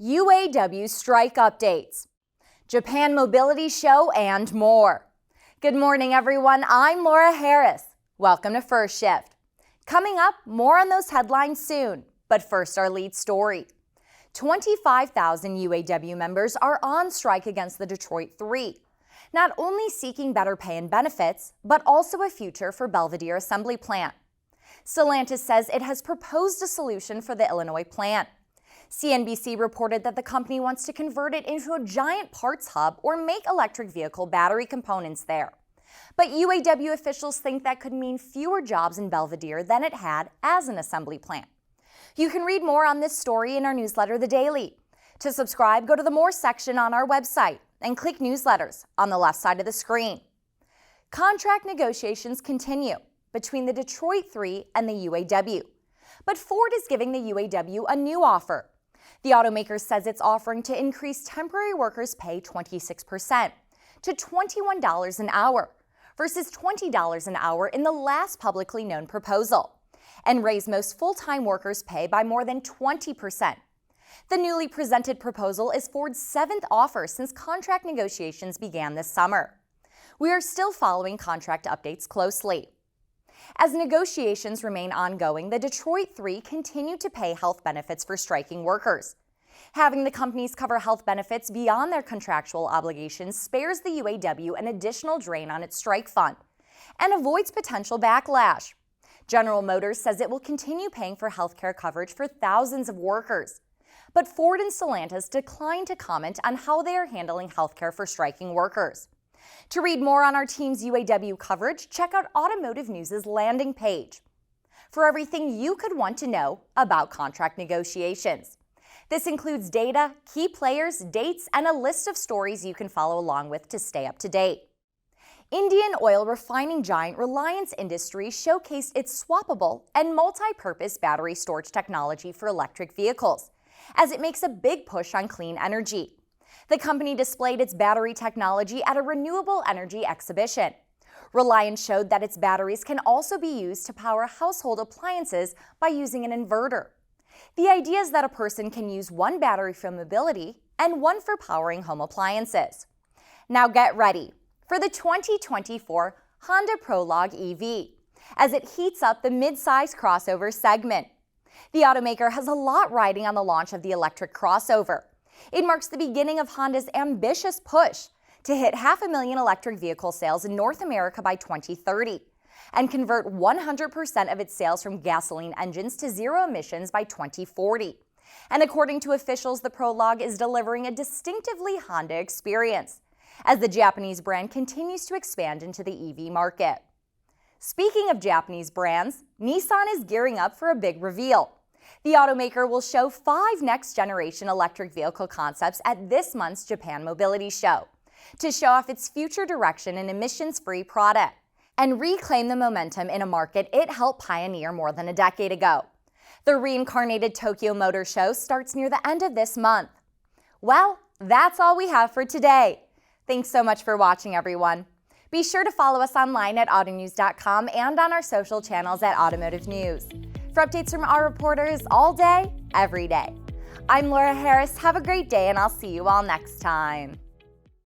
UAW strike updates, Japan Mobility Show, and more. Good morning, everyone. I'm Laura Harris. Welcome to First Shift. Coming up, more on those headlines soon. But first, our lead story. 25,000 UAW members are on strike against the Detroit Three, not only seeking better pay and benefits, but also a future for Belvidere assembly plant. Stellantis says it has proposed a solution for the Illinois plant. CNBC reported that the company wants to convert it into a giant parts hub or make electric vehicle battery components there. But UAW officials think that could mean fewer jobs in Belvidere than it had as an assembly plant. You can read more on this story in our newsletter, The Daily. To subscribe, go to the More section on our website and click Newsletters on the left side of the screen. Contract negotiations continue between the Detroit Three and the UAW. But Ford is giving the UAW a new offer. The automaker says it's offering to increase temporary workers' pay 26% to $21 an hour versus $20 an hour in the last publicly known proposal, and raise most full-time workers' pay by more than 20%. The newly presented proposal is Ford's seventh offer since contract negotiations began this summer. We are still following contract updates closely. As negotiations remain ongoing, the Detroit Three continue to pay health benefits for striking workers. Having the companies cover health benefits beyond their contractual obligations spares the UAW an additional drain on its strike fund and avoids potential backlash. General Motors says it will continue paying for health care coverage for thousands of workers. But Ford and Stellantis declined to comment on how they are handling health care for striking workers. To read more on our team's UAW coverage, check out Automotive News' landing page for everything you could want to know about contract negotiations. This includes data, key players, dates, and a list of stories you can follow along with to stay up to date. Indian oil refining giant Reliance Industries showcased its swappable and multi-purpose battery storage technology for electric vehicles, as it makes a big push on clean energy. The company displayed its battery technology at a renewable energy exhibition. Reliance showed that its batteries can also be used to power household appliances by using an inverter. The idea is that a person can use one battery for mobility and one for powering home appliances. Now get ready for the 2024 Honda Prologue EV, as it heats up the mid-size crossover segment. The automaker has a lot riding on the launch of the electric crossover. It marks the beginning of Honda's ambitious push to hit 500,000 electric vehicle sales in North America by 2030 and convert 100% of its sales from gasoline engines to zero emissions by 2040. And according to officials, the Prologue is delivering a distinctively Honda experience as the Japanese brand continues to expand into the EV market. Speaking of Japanese brands, Nissan is gearing up for a big reveal. The automaker will show 5 next-generation electric vehicle concepts at this month's Japan Mobility Show to show off its future direction in emissions-free product and reclaim the momentum in a market it helped pioneer more than a decade ago. The reincarnated Tokyo Motor Show starts near the end of this month. Well, that's all we have for today. Thanks so much for watching, everyone. Be sure to follow us online at autonews.com and on our social channels at Automotive News for updates from our reporters all day, every day. I'm Laura Harris. Have a great day, and I'll see you all next time.